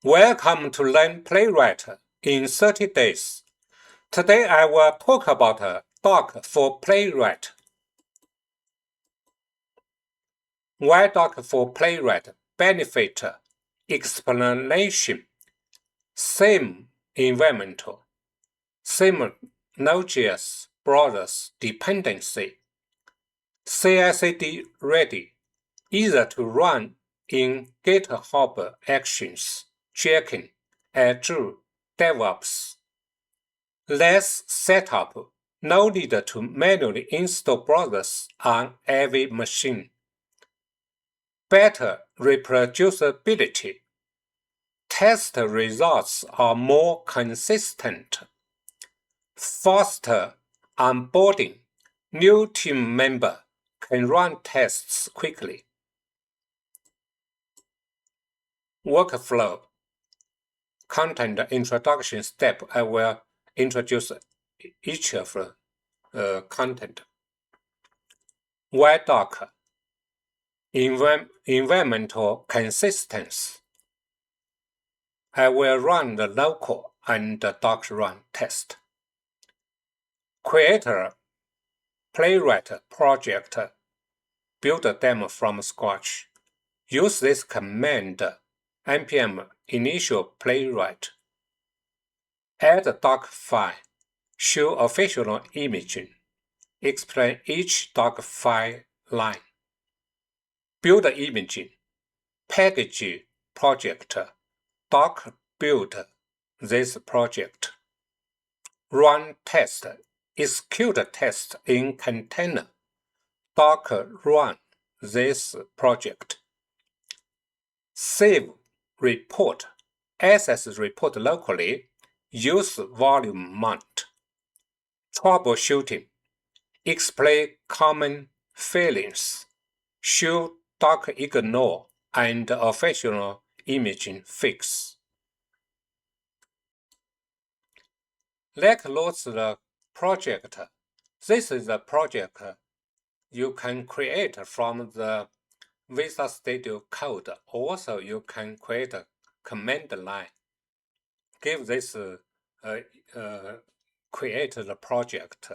Welcome to Learn Playwright in 30 days. Today I will talk about Doc for Playwright. Why Doc for Playwright? Benefit, explanation, same environment, same Node.js browsers dependency, CICD ready, easy to run in GitHub Actions, Jenkins, Azure DevOps. Less setup, no need to manually install browsers on every machine. Better reproducibility. Test results are more consistent. Faster onboarding. New team member can run tests quickly. Workflow. Content introduction step. I will introduce each of the content. Why Docker? Environmental consistency. I will run the local and the Docker run test. Create a Playwright project. Build a demo from scratch. Use this command npm initial playwright. Add a Dockerfile. Show official imaging. Explain each Dockerfile line. Build imaging. Package project. Docker build this project. Run test. Execute test in container. Docker run this project. Save report. Access report locally. Use volume mount. Troubleshooting. Explain common failings. Show dockerignore and official imaging fix. Let's load the project. This is the project you can create from the Visual Studio code. Also, you can create a command line. Give this create the project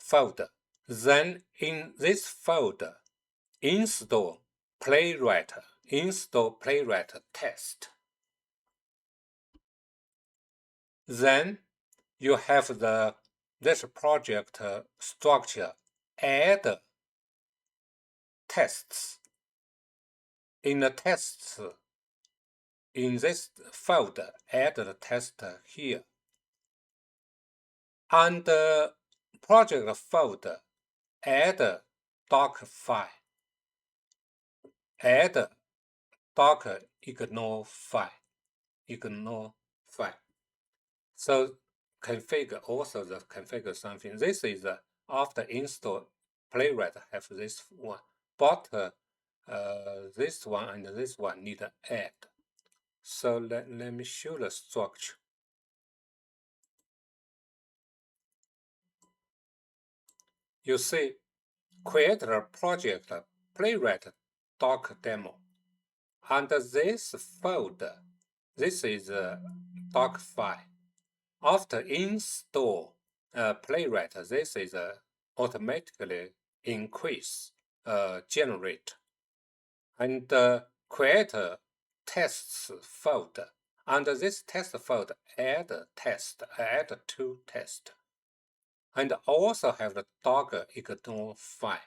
folder. Then in this folder, install Playwright test. Then you have this project structure. Add tests. In the tests, in this folder, add the test here. Under project folder, add Dockerfile. Add dockerignore file. So configure also the configure something. This is after install Playwright have this one, but this one and this one need to add. So let me show the structure. You see, create a project Playwright doc demo. Under this folder, this is a Dockerfile. After install Playwright, this is automatically increase, generate, and create a tests folder. Under this test folder, add two tests, and also have the dockerignore file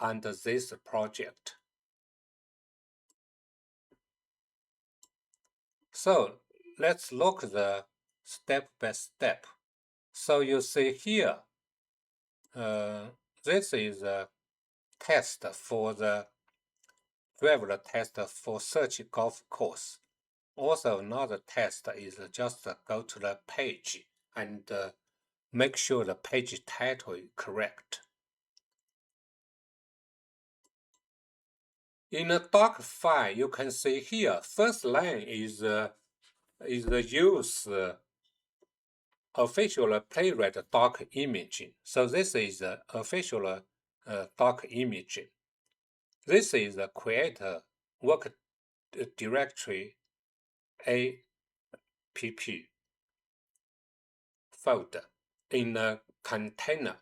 under this project. So let's look the step by step. So you see here, this is a test for the driver test for search golf course. Also another test is just go to the page and make sure the page title is correct. In the Dockerfile, you can see here, first line is the use official Playwright Docker imaging. So this is the official Docker imaging. This is the create work directory folder in a container.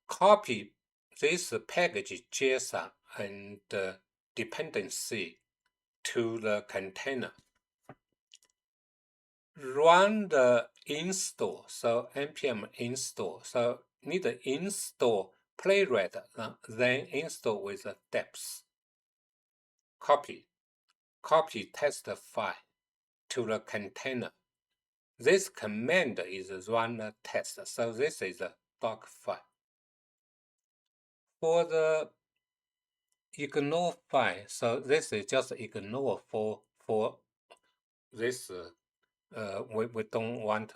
Copy this package JSON and dependency to the container. Run the install, so npm install. So need to install Playwright, then install with the depth. Copy test file to the container. This command is run a test, so this is a Dockerfile. For the ignore file, so this is just ignore for this. We don't want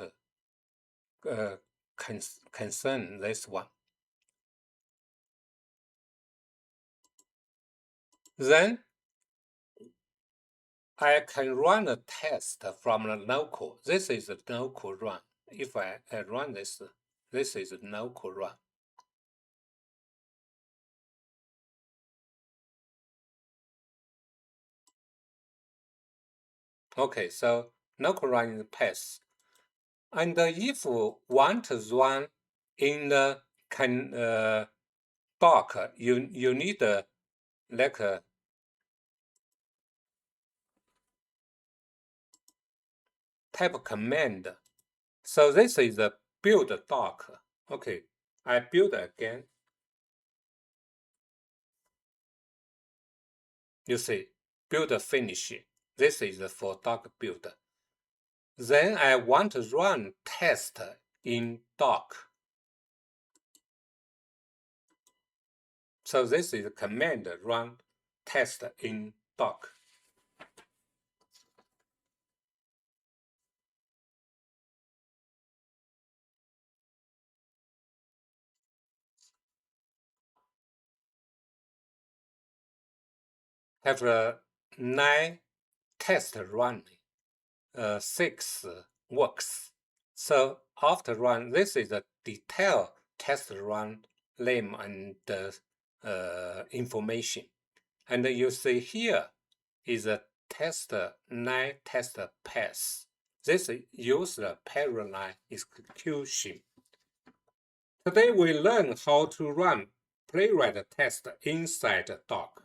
to concern this one. Then I can run a test from the local. This is a local run. If I run this is a local run. Okay, so local run is pass. And if you want to run in the Docker, you need like a type command. So this is a build Docker. Okay, I build again. You see, build finish. This is for Docker build. Then I want to run test in Docker. So this is a command run test in Docker. Have 9 tests running, 6 works. So after run, this is a detailed test run name and information. And you see here is a test 9 test pass. This uses the parallel execution. Today we learn how to run Playwright test inside Docker.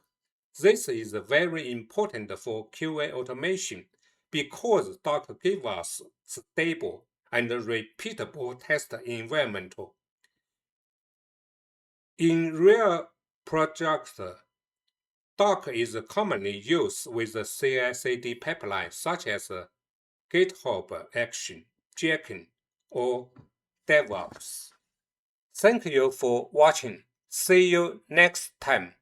This is very important for QA automation because Docker gives us stable and repeatable test environment. In real projects, Docker is commonly used with the CICD pipeline such as GitHub Actions, Jenkins, or DevOps. Thank you for watching. See you next time.